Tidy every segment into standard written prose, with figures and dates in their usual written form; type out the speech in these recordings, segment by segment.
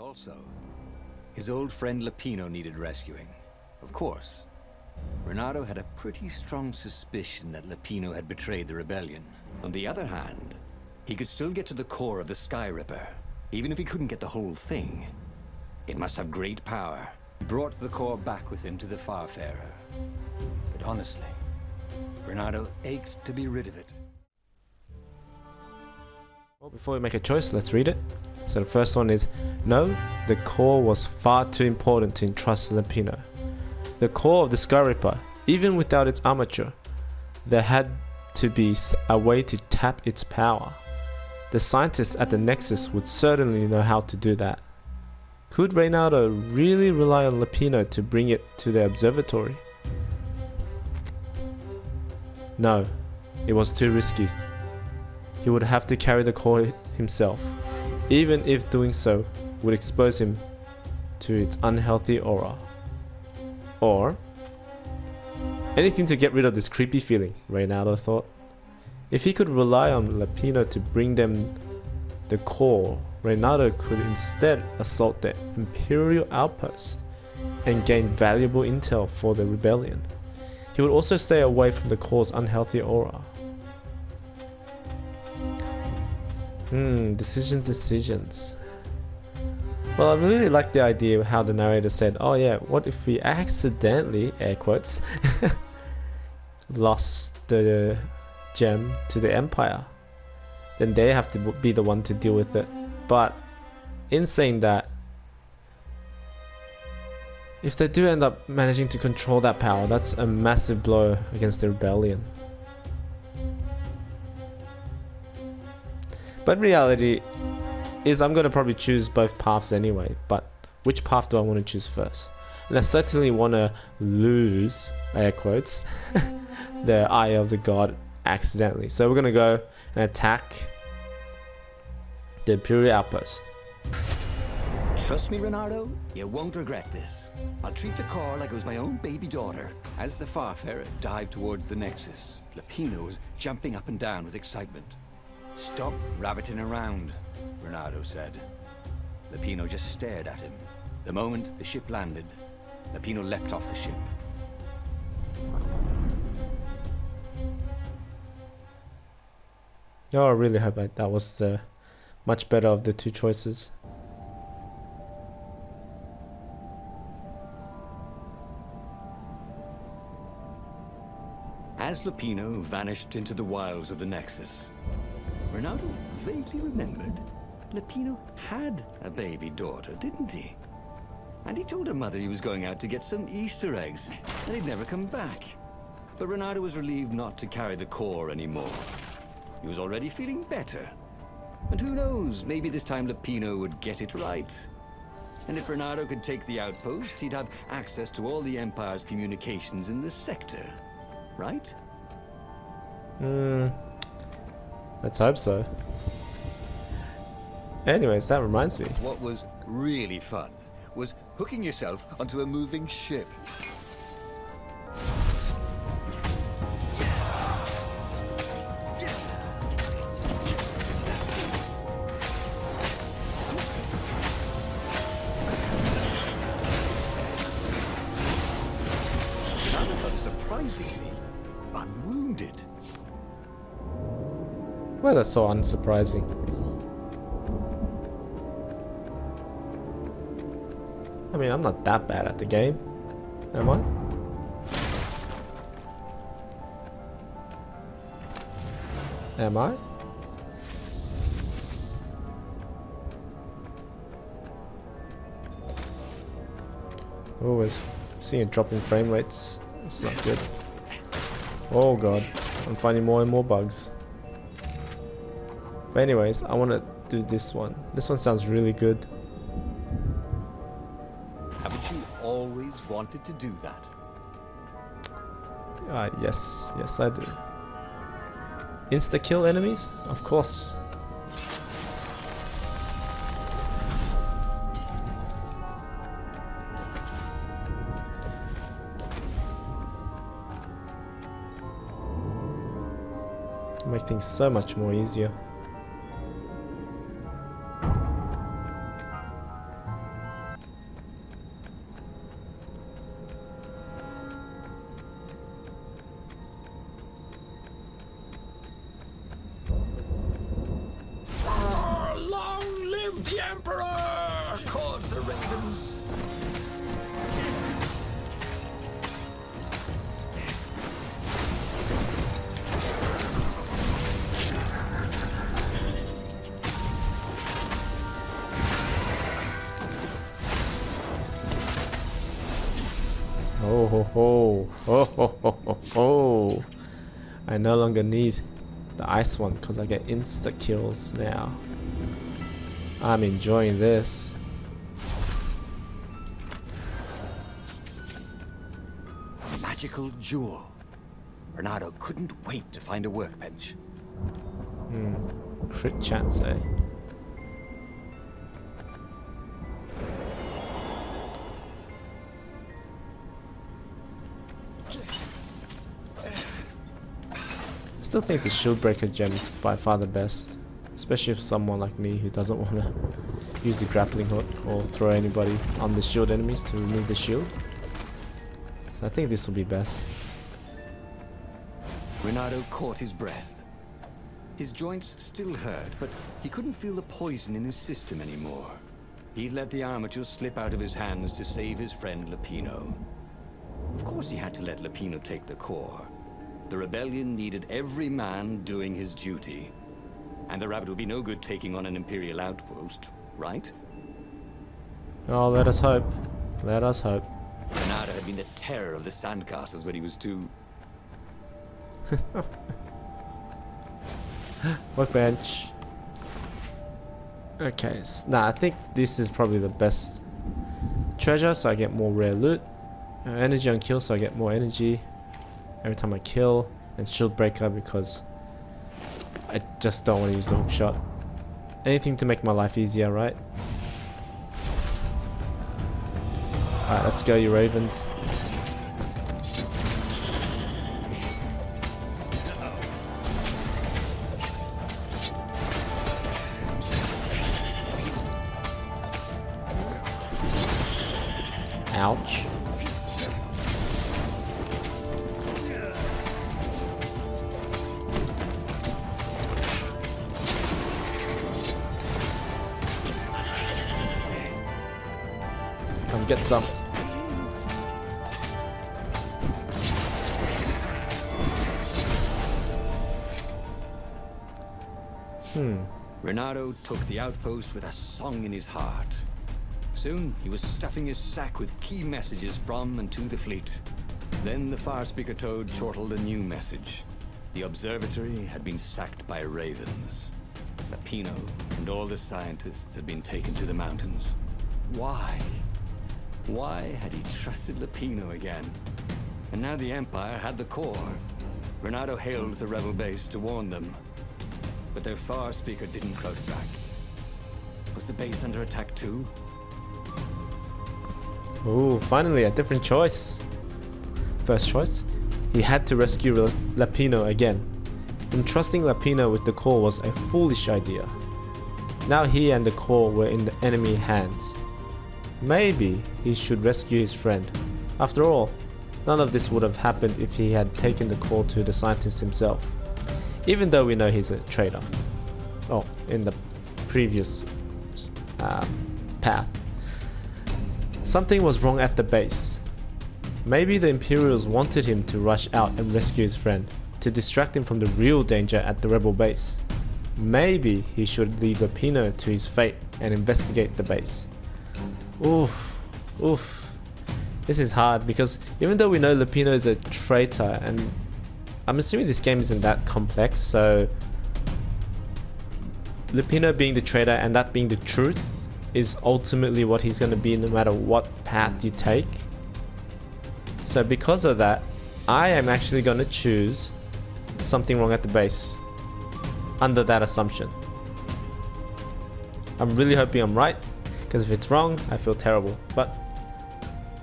also. His old friend Lapino needed rescuing. Of course. Renato had a pretty strong suspicion that Lapino had betrayed the rebellion. On the other hand, he could still get to the core of the Sky Ripper, even if he couldn't get the whole thing. It must have great power. He brought the core back with him to the Farfarer. But honestly, Renato ached to be rid of it. Well, before we make a choice, let's read it. So the first one is, no, the core was far too important to entrust Lapino. The core of the Sky Ripper, even without its armature, there had to be a way to tap its power. The scientists at the Nexus would certainly know how to do that. Could Reynaldo really rely on Lapino to bring it to the observatory? No, it was too risky. He would have to carry the core himself, even if doing so would expose him to its unhealthy aura. Or anything to get rid of this creepy feeling, Reynaldo thought. If he could rely on Lapino to bring them the core, Reynaldo could instead assault the Imperial outpost and gain valuable intel for the rebellion. He would also stay away from the core's unhealthy aura. Decisions. Well, I really like the idea of how the narrator said, oh yeah, what if we accidentally, air quotes, lost the gem to the Empire? Then they have to be the one to deal with it. But in saying that, if they do end up managing to control that power, that's a massive blow against the rebellion. But reality is I'm going to probably choose both paths anyway, but which path do I want to choose first? And I certainly want to lose, air quotes, the Eye of the God accidentally. So we're going to go and attack the Imperial outpost. Trust me, Renato, you won't regret this. I'll treat the core like it was my own baby daughter. As the Farfarer dived towards the Nexus, Lapino was jumping up and down with excitement. Stop rabbiting around, Renato said. Lapino just stared at him. The moment the ship landed, Lapino leapt off the ship. Oh, I really hope that was the much better of the two choices. As Lapino vanished into the wilds of the Nexus, Renato vaguely remembered Lapino had a baby daughter, didn't he? And he told her mother he was going out to get some Easter eggs, and he'd never come back. But Renato was relieved not to carry the core anymore. He was already feeling better. And who knows, maybe this time Lapino would get it right. And if Renato could take the outpost, he'd have access to all the Empire's communications in the sector. Right? Let's hope so. Anyways, that reminds me. What was really fun was hooking yourself onto a moving ship. Surprisingly unwounded. Well, that's so unsurprising. I mean, I'm not that bad at the game, am I? Am I? Oh, I'm seeing a drop in frame rates. It's not good. Oh god, I'm finding more and more bugs. But anyways, I want to do this one. This one sounds really good. Haven't you always wanted to do that? Yes, I do. Insta-kill enemies? Of course. Make things so much more easier. ho ho. Oh ho ho ho ho. I no longer need the ice one because I get insta kills now. I'm enjoying this. Magical jewel. Bernardo couldn't wait to find a workbench. Crit chance, eh? Still think the shield breaker gem is by far the best, especially for someone like me who doesn't want to use the grappling hook or throw anybody on the shield enemies to remove the shield. So I think this will be best. Renato caught his breath. His joints still hurt, but he couldn't feel the poison in his system anymore. He'd let the armature slip out of his hands to save his friend Lupino. Of course he had to let Lupino take the core. The rebellion needed every man doing his duty. And the rabbit would be no good taking on an Imperial outpost, right? Oh, let us hope. Let us hope. Renato had been the terror of the sandcastles when he was 2. Workbench. Okay, I think this is probably the best treasure, so I get more rare loot. Energy on kill, so I get more energy every time I kill, and shield breaker because I just don't want to use the hook shot. Anything to make my life easier, right? Alright, let's go, you ravens. Ouch. Come get some. Renato took the outpost with a song in his heart. Soon, he was stuffing his sack with key messages from and to the fleet. Then the fire speaker toad chortled a new message. The observatory had been sacked by ravens. Lupino and all the scientists had been taken to the mountains. Why? Why had he trusted Lupino again? And now the Empire had the core. Renato hailed the rebel base to warn them. But their fire speaker didn't crouch back. Was the base under attack too? Ooh, finally a different choice. First choice, he had to rescue Lupino again. Entrusting Lupino with the core was a foolish idea. Now he and the core were in the enemy hands. Maybe he should rescue his friend. After all, none of this would have happened if he had taken the core to the scientist himself. Even though we know he's a traitor. Oh, in the previous path. Something was wrong at the base. Maybe the Imperials wanted him to rush out and rescue his friend, to distract him from the real danger at the rebel base. Maybe he should leave Lupino to his fate and investigate the base. Oof, oof. This is hard because even though we know Lupino is a traitor, and I'm assuming this game isn't that complex, so Lupino being the traitor and that being the truth is ultimately what he's going to be no matter what path you take. So because of that, I am actually going to choose something wrong at the base under that assumption. I'm really hoping I'm right, because if it's wrong, I feel terrible, but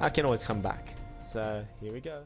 I can always come back. So here we go.